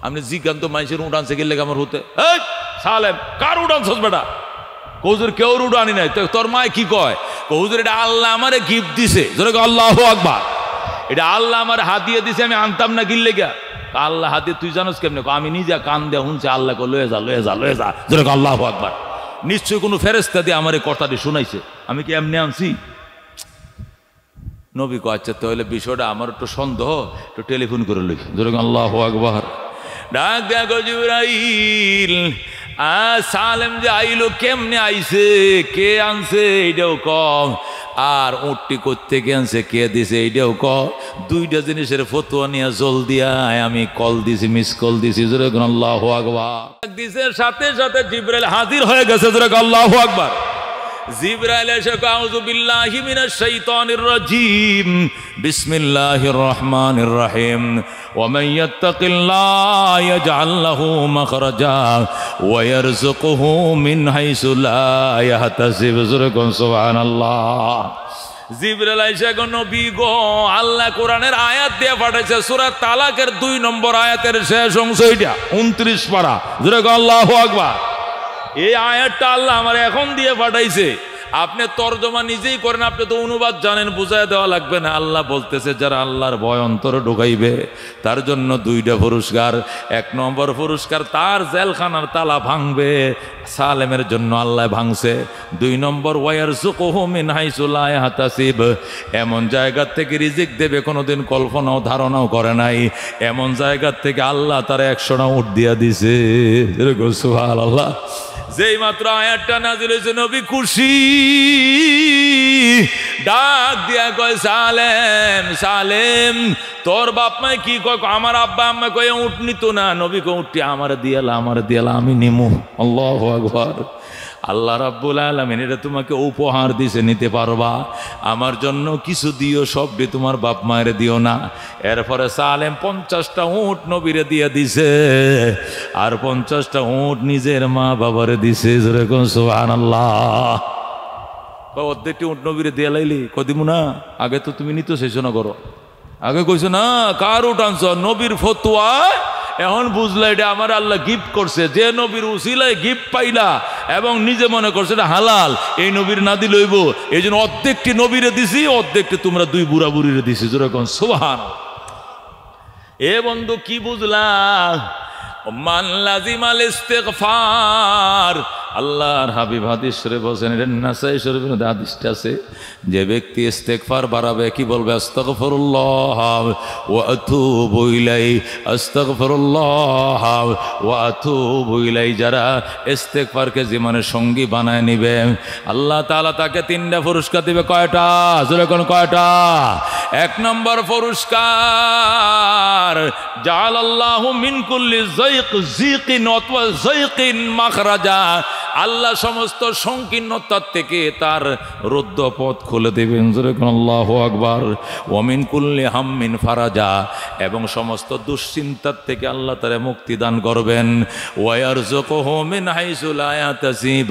আপনি জিজ্ঞান্ত মানুষের উঠ আনছে কি লেগে আমার হতে। এই সালেম, কার উঠ আনছস বেটা? হুজুর কেউ উঠ আনি নাই। তোর মায় কি কয়? হুজুর এটা আল্লাহ আমারে গিফট দিছে, আল্লাহু আকবার। এটা আল্লাহ আমার হাতিয়ে দিছে, আমি আনতাম না কিনলে গা। আল্লাহ হাতিয়ে তুই জানোস কেমনে? আমি নিজে কান দেয়া শুনছি, আল্লাহ লয়ে যা লয়ে যা লয়ে যা, আল্লাহু আকবার। নিশ্চয়ই কোনো ফেরেশতা দিয়ে আমার এই কথাটি শুনাইছে, আমি কি এমনি আনছি? নবী কয় আচ্ছা তাহলে বিষয়টা আমার একটু সন্দেহ, একটু টেলিফোন করে লই। আল্লাহু আকবার। ডাক দেখো জিবরাইল, সালেম যে আইলো কেমনে আইছে, কে আনছে এটাও কম, আর উঠটি করতে কে আনছে, কে দিছে এইটাও ক। 2টা জিনিসের ফতোয়া নিয়ে জলদি আয়। আমি কল দিছি, মিস কল দিছি। আল্লাহু আকবার। দিছে সাথে সাথে জিবরাইল হাজির হয়ে গেছে। আল্লাহু আকবার। জিবরাইল এসে আউযু বিল্লাহি মিনাশ শাইতানির রাজিম, বিসমিল্লাহির রহমানির রহিম। ওয়া মান ইয়াত্তাকিল্লাহ ইয়াজআল লাহু মাখরাজা ওয়া ইয়ারযুকুহু মিন হাইসু লা ইয়াহতাসিব। সুবহানাল্লাহ। জিবরাইল এসে গো নবী গো, আল্লাহ কোরআনের আয়াত দিয়ে পাঠাইছে, সূরা তালাকের 2 নম্বর আয়াতের শেষ অংশ, এটা 29 পারা। আল্লাহু আকবার। এই আয়াতটা আল্লাহ আমার এখন দিয়ে পাঠাইছে। আপনি তর্জমা নিজেই করেন, আপনি তো অনুবাদ জানেন, বুঝায় দেওয়া লাগবে না। আল্লাহ বলতেছে যারা আল্লাহর ভয় অন্তরে ঢুকাইবে তার জন্য 2টা পুরস্কার। 1 নম্বর পুরস্কার, তার জেলখানার তালা ভাঙবে। সালেমের জন্য আল্লাহ ভাঙছে। 2 নম্বর, ওয়ায়ারযুকুহু মিন হাইসু লা ইয়াহতাসিব, এমন জায়গা থেকে রিজিক দেবে কোনোদিন কল্পনাও ধারণাও করে নাই। এমন জায়গা থেকে আল্লাহ তার 100টা উট দিয়া দিছে। সুবহানাল্লাহ। যেই মাত্র আয়াতটা নাযিল হয়েছে, নবী খুশি, ডাক দিয়া কয় সালেম, সালেম তোর বাপ মাই কি কয়? আমার আব্বা আম্মা কয় উঠ নিত না। নবী কয় উঠটি আমার দিয়ালা, আমার দিয়ালা, আমি নিমু। আল্লাহু আকবার। আল্লাহ রাব্বুল আলামিন এটা তোমাকে উপহার দিছে, নিতে পারবা। আমার জন্য কিছু দিও, সবটি তোমার বাপ মায়ের দিও না। এরপরে সালেম 50টা উট নবীরে দিয়ে দিছে, আর 50টা উট নিজের মা বাবারে দিছে। যেরকম সুবহানাল্লাহ। অর্ধেকটি উট নবীরে দিয়ে লাইলি কদিমু না, আগে তো তুমি নিতে শেষো না করো, আগে কইছো না কার উট আনছ, নবীর ফতোয়া এখন বুঝলা এটা আমার আল্লাহ গিফট করছে। যে নবীর উসিলায় গিফট পাইলা এবং নিজে মনে করছে এটা হালাল, এই নবীর না দিলে হইব, এই জন্য অর্ধেকটি নবীরে দিছি, অর্ধেকটি তোমরা দুই বুড়া বুড়িরে দিছি। যেরকম সুবহানাল্লাহ। এ বন্ধু কি বুঝলা? মান লাজিমাল ইস্তিগফার, আল্লাহর হাবিব হাদিস শরীফ বলেন, এটা নাসাই শরীফের মধ্যে হাদিসটা আছে, যে ব্যক্তি ইস্তিগফার বাড়াবে কি বলবে? আস্তাগফিরুল্লাহ ওয়া আতুবু ইলাইহি, আস্তাগফিরুল্লাহ ওয়া আতুবু ইলাইহি। যারা ইস্তিগফারকে জীবনের সঙ্গী বানায় নিবে, আল্লাহ তাআলা তাকে 3টা পুরস্কার দিবে। কয়টা? জোরে কোন কয়টা? 1 নম্বর পুরস্কার, জাআলাল্লাহু মিন কুল্লি যায়কিন ওয়া যায়কিন মাখরাজা, আল্লাহ সমস্ত সংকীর্ণতার থেকে তার রুদ্ধ পথ খুলে দেবেন। আল্লাহু আকবার। ওয়া মিন কুল্লি হাম্মিন ফারাজা, এবং সমস্ত দুশ্চিন্তার থেকে আল্লাহ তাআলা মুক্তি দান করবেন। ওয়া ইয়ারযুকুহু মিন হাইসু লা ইয়াহতাসিব,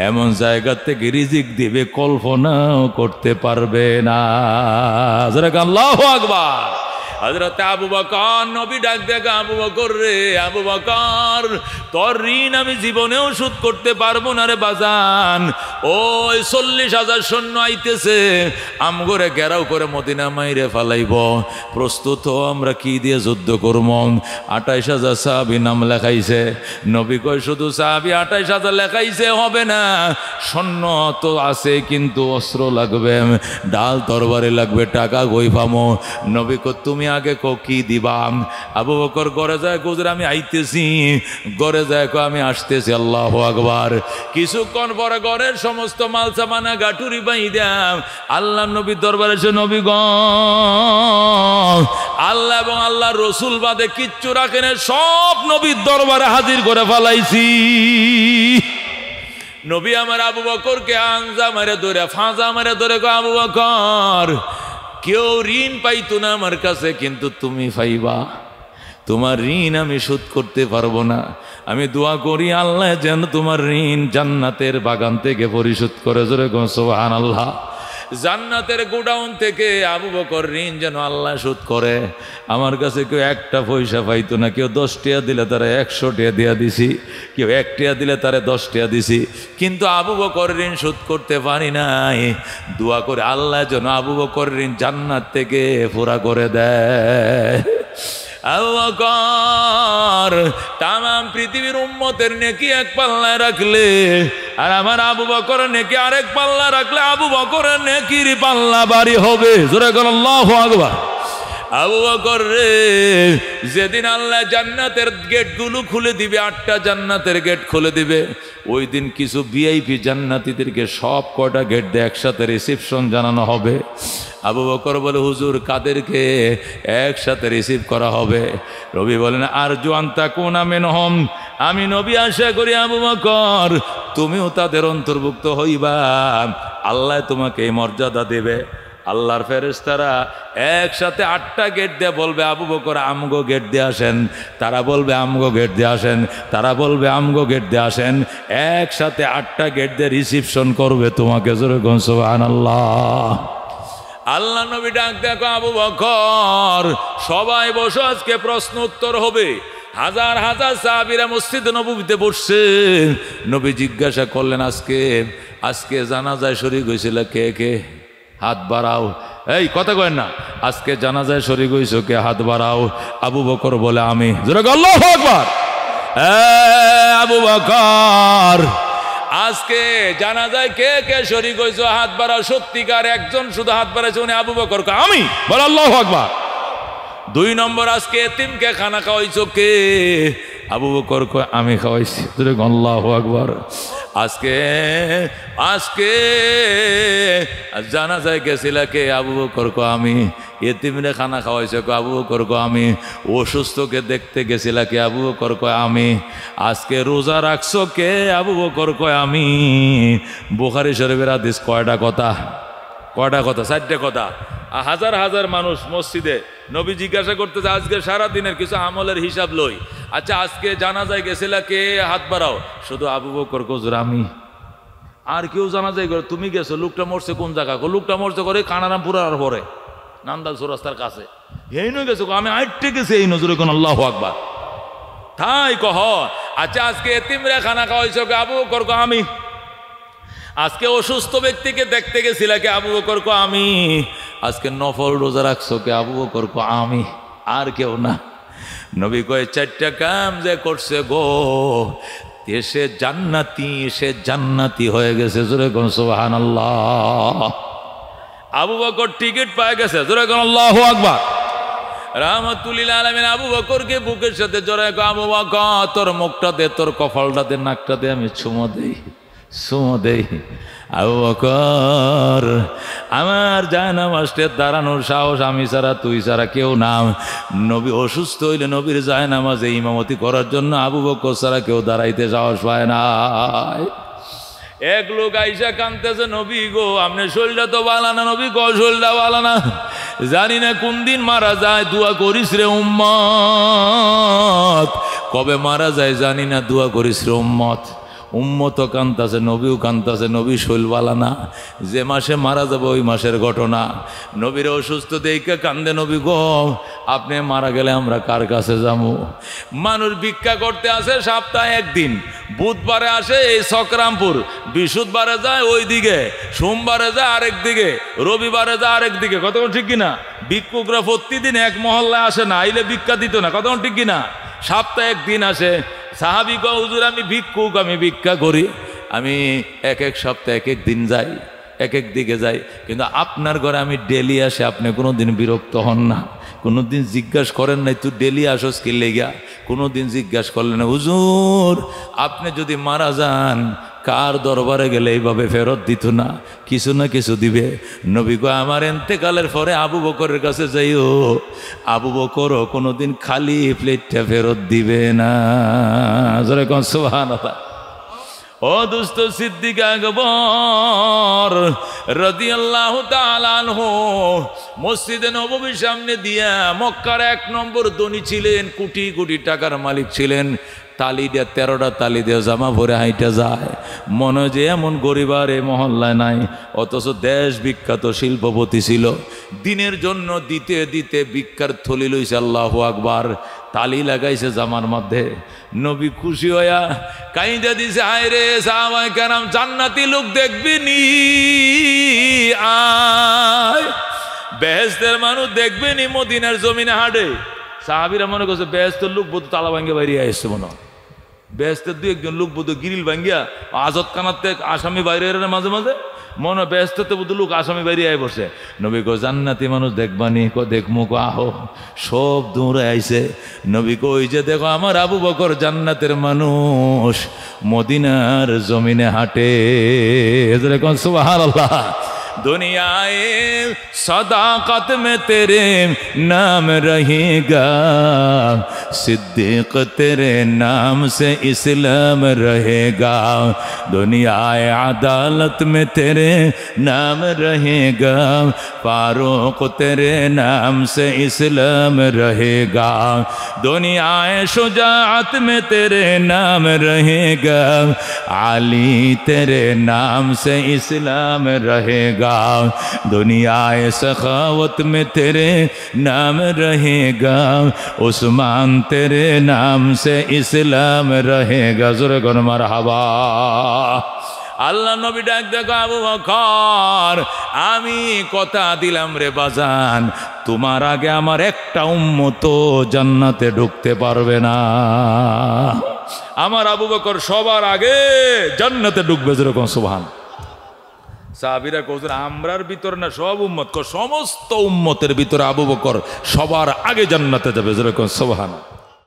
এমন জায়গা থেকে রিজিক দিবে কল্পনাও করতে পারবে না। আল্লাহু আকবার। হযরত আবু বকর নবী ডাক দেয়, আবু বকর রে, আবু বকর তোর ঋণ আমি জীবনেও শোধ করতে পারবো না রে বাজান। ওই 40,000 সৈন্য আইতেছে, আমগরে ঘেরাও করে মদিনা মাইরে ফালাইব। প্রস্তুত আমরা কি দিয়ে যুদ্ধ করব? 28,000 সাহাবী নাম লেখাইছে। নবী কয় শুধু সাহাবী 28,000 লেখাইছে হবে না, সৈন্য তো আছে কিন্তু অস্ত্র লাগবে, ডাল তরবারি লাগবে, টাকা কই পামো? নবী কয় তুমি আগে কি দিবা? আবু বকর ঘরে যায়, গুজরা আমি আইতেছি, ঘরে যায় আমি আসতেছি। আল্লাহু আকবার। কিছুক্ষণ পরে ঘরের সমস্ত মাল সামানা গাটুরি বাইদাম আল্লাহ নবীর দরবারে এসে, নবী গ আল্লাহ এবং আল্লাহ রসুল বাদে কিচ্ছু রাখেন, সব নবীর দরবারে হাজির করে ফেলাইছি। নবী আমার আবু বকরকে আংজা মারে ধরে, ফাঁজা মারে ধরে, আবু বকর কেউ ঋণ পাইতো না আমার কাছে, কিন্তু তুমি পাইবা। তোমার ঋণ আমি শোধ করতে পারবো না। আমি দোয়া করি আল্লাহ যেন তোমার ঋণ জান্নাতের বাগান থেকে পরিশোধ করে। জোরে কোন সুবহানাল্লাহ। জান্নাতের গোডাউন থেকে আবু বকর ঋণ যেন আল্লাহ শোধ করে। আমার কাছে কেউ 1টা পয়সা পাইতো না, কেউ 10 টাকা দিলে তারা 100 টাকা দিয়া দিছি, কেউ 1 টাকা দিলে তারা 10 টাকা দিছি, কিন্তু আবু বকর ঋণ শোধ করতে পারি নাই। দোয়া করে আল্লাহ যেন আবু বকর ঋণ জান্নাত থেকে পুরা করে দেয়। আবু বকর তামাম পৃথিবীর উম্মতের নেকি এক পাল্লায় রাখলে, আর আমার আবু বকরের নেকি আরেক পাল্লা রাখলে, আবু বকরের নেকির পাল্লা বাড়ি হবে। জোরে বলেন আল্লাহু আকবার। আবু বকর রে, যেদিন আল্লাহ জান্নাতের গেটগুলো খুলে দিবে, 8টা জান্নাতের গেট খুলে দিবে, ওই দিন কিছু ভিআইপি জান্নাতীদেরকে সব কটা গেট দিয়ে একসাথে রিসিপশন জানানো হবে। আবু বকর বলে, হুজুর কাদেরকে একসাথে রিসিভ করা হবে? নবী বলেন, আরজু আন তাকুনা মিনহুম, আমি নবী আশা করি আবু বকর তুমিও তাদের অন্তর্ভুক্ত হইবা। আল্লাহ তোমাকে এই মর্যাদা দেবে। আল্লাহর ফেরেশতারা একসাথে 8টা গেট দিয়ে বলবে, আবু বকর আমগো গেট দিয়ে আসেন। তারা বলবে আমগো গেট দিয়ে আসেন, তারা বলবে আমগো গেট দিয়ে আসেন। একসাথে 8টা গেট দিয়ে রিসিপশন করবে তোমাকে। জোরে কোন সুবহানাল্লাহ। আল্লাহ নবী ডাক দেখো, আবু বকর সবাই বসো, আজকে প্রশ্ন উত্তর হবে। হাজার হাজার সাহাবীরা মসজিদে নববীতে বসছে। নবী জিজ্ঞাসা করলেন, আজকে জানাজায় শরীক হয়েছিল কে কে? হাত বাড়াও। এই কথা কয় না, আজকে জানাজায় শরীক হইছো কে? হাত বাড়াও। আবু বকর বলে আমি। জোরে আল্লাহু আকবার। আবু বকর আজকে জানাজায় কে কে শরীক হইছো? হাত বাড়াও। সত্যিকার একজন শুধু হাত বাড়াইছে, উনি আবু বকর। আমি বল আল্লাহু আকবার। 2 নম্বর, আজকে এতিমকে খানা খাওয়াইছো কে? আবু বকর কয় আমি খাওয়াইছি। আল্লাহু আকবার। আজকে জানাজায় গেছিল কে? আবু বকর কয় আমি। এতিমরে খানা খাওয়াইছে কয় আবু বকর কয় আমি, অসুস্থকে দেখতে গেছিলা কে আবু বকর কয় আমি, আজকে রোজা রাখছো কে আবু বকর কয় আমি। বুখারী শরীফের হাদিস। কয়টা কথা? কয়টা কথা? 4টে কথা। হাজার হাজার মানুষ মসজিদে, নবী জিজ্ঞাসা করতেছে আজকে সারাদিনের কিছু আমলের হিসাব লই। আচ্ছা আজকে জানাজায় গেছিলা কে, হাত বাড়াও। শুধু আবু বকর হুজুর আমি। আর কেউ জানাজায় করে তুমি গেছো, লোকটা মরছে কোন জায়গা? লোকটা মরছে করে কানারামপুরার পরে নান্দাল চৌরাস্তার কাছে। এই নয় গেছো? আমি আইটে গেছি এই নজরে কোন। আল্লাহু আকবার। তাই কহ। আচ্ছা আজকে এতিমরা খানা খাওয়াইছো কে আবু বকর কয় আমি। আজকে অসুস্থ ব্যক্তিকে দেখতে গেছিলা কে আবু বকর কয় আমি। আজকে নফল রোজা রাখছো কে আবু বকর কয় আমি। আর কেউ না। নবী কয় 4টা কাম যে করছে গো, সে জান্নাতি, সে জান্নাতি হয়ে গেছে। জোরে কোন সুবহানাল্লাহ। আবু বকর টিকিট পায় গেছে। জোরে কোন আল্লাহু আকবার। রাহমাতুল্লিল আলামিন আবু বকরকে বুকের সাথে জড়ায় কয় আবু বকর তোর মুখটা দে, তোর কপালটা দে, নাকটা দে, আমি চুমো দেই, চুমো দেই। আবু বকর আমার জায়নামাজে দাঁড়ানোর সাহস আমি ছাড়া, তুই ছাড়া কেউ না। নবী অসুস্থ হইলে নবীর জায়নামাজে ইমামতি করার জন্য আবু বকর ছাড়া কেউ দাঁড়াইতে সাহস পায় না। এক লোক আইসা কাঁদতেছে নবী গো আপনার শরীরটা তো ভালো না। নবী গো শরীরটা ভালো না, জানি না কোন দিন মারা যায়, দোয়া করিস রে উম্মত। কবে মারা যায় জানি না, দোয়া করিস রে উম্মত। উম্মত কান্তাছে, নবীও কান্তাছে। নবী শৈল বালা না, যে মাসে মারা যাবে ওই মাসের ঘটনা। নবীর অসুস্থ দেখে কান্দে নবী গো আপনি মারা গেলে আমরা কার কাছে যাবো? মানুষ ভিক্ষা করতে আসে সপ্তাহে একদিন, বুধবারে আসে এই সকরামপুর, বৃহস্পতিবারে যায় ওই দিকে, সোমবারে যায় আরেক দিকে, রবিবারে যায় আরেক দিকে। কতক্ষণ ঠিক কিনা? ভিক্ষুকরা প্রতিদিন এক মহল্লায় আসে না, আইলে ভিক্ষা দিত না। কতক্ষণ ঠিক কিনা? সপ্তাহে একদিন আসে। সাহাবী কয় হুজুর আমি ভিক্ষুক, আমি ভিক্ষা করি, আমি এক এক সপ্তাহে এক এক দিন যাই, এক এক দিকে যাই, কিন্তু আপনার ঘরে আমি ডেলি আসে, আপনি কোনো দিন বিরক্ত হন না, কোনো দিন জিজ্ঞাসা করেন নাই তুই ডেলি আসস কি লেগা, কোনো দিন জিজ্ঞাসা করলেন না। হুজুর আপনি যদি মারা যান কার দরবারে গেলে এইভাবে ফেরত দিত না, কিছু না কিছু দিবে। নবী কয় আমার এন্তেকালের পরে আবু বকরের কাছে যাইও, আবু বকরও কোনোদিন খালি প্লেটটা ফেরত দিবে না। জোরে কোন সুবহানাল্লাহ। ও দুস্থ সিদ্দিক আকবর রাদিয়াল্লাহু তাআলা আনহু মসজিদে নববীর সামনে দিয়া, মক্কার 1 নম্বর ধনী ছিলেন, কোটি কোটি টাকার মালিক ছিলেন। তালি দিয়ে 13টা তালি দিয়ে জামা ভরে হাইটা যায়, মনে যে এমন গরিব আর এই মহল্লায় নাই। অথচ দেশ বিখ্যাত শিল্পপতি ছিল, দিনের জন্য দিতে দিতে ভিক্ষার থলি লইছে। আল্লাহু আকবার। তালি লাগাইছে জামার মধ্যে। নবী খুশি হইয়া কাইন্দা দিছে, হায় রে সাহাবায়ে কেরাম জান্নাতি লোক দেখবি নি, আয় বেহেশতের মানুষ দেখবে নি মদিনার জমিনে হাঁটে। সাহাবীরা মনে করছে বেহেশতের লোক বোধ তালা ভাঙ্গে বাইরে আসছে, মনে বেহেশতের 2-1 লোক বোধ গিরিল ভাঙ্গিয়া আজত কানাতে আসামি বাইরে মাঝে মাঝে, মনে বেহেশতে বোধ লোক আসামি বাইরে আয় বসে। নবী কো জান্নাতি মানুষ দেখবানি? কো দেখমু। কো আহো। সব দৌড়ে আইছে। নবী কো ওই যে দেখো আমার আবু বকর জান্নাতের মানুষ, মদিনার জমিনে হাঁটে। এরকম সুবহানাল্লাহ। दुनियाए सदाकत में तेरे नाम रहेगा, सिद्दीक तेरे नाम से इस्लाम रहेगा, दुनियाए अदालत में तेरे नाम रहेगा, फारूक तेरे नाम से इस्लाम रहेगा, दुनियाए शुजाअत में तेरे नाम रहेगा, अली तेरे नाम से इस्लाम रहेगा, दुनियाए सखावत में तेरे नाम रहेगा, उस्मान तेरे नाम से इस्लाम रहेगा। ज़ोरे कहो मरहबा। আল্লাহ নবী ডাক দেখো আবু বকর আমি কথা দিলাম রে বাজান, তোমার আগে আমার একটা উম্মত জান্নাতে ঢুকতে পারবে না। আমার আবু বকর সবার আগে জান্নাতে ঢুকবে। যেরকম সুবহান। সাহাবীরা কইছেন আমরার ভিতর না সব উম্মত, সমস্ত উম্মতের ভিতরে আবু বকর সবার আগে জান্নাতে যাবে। যেরকম সুবহান।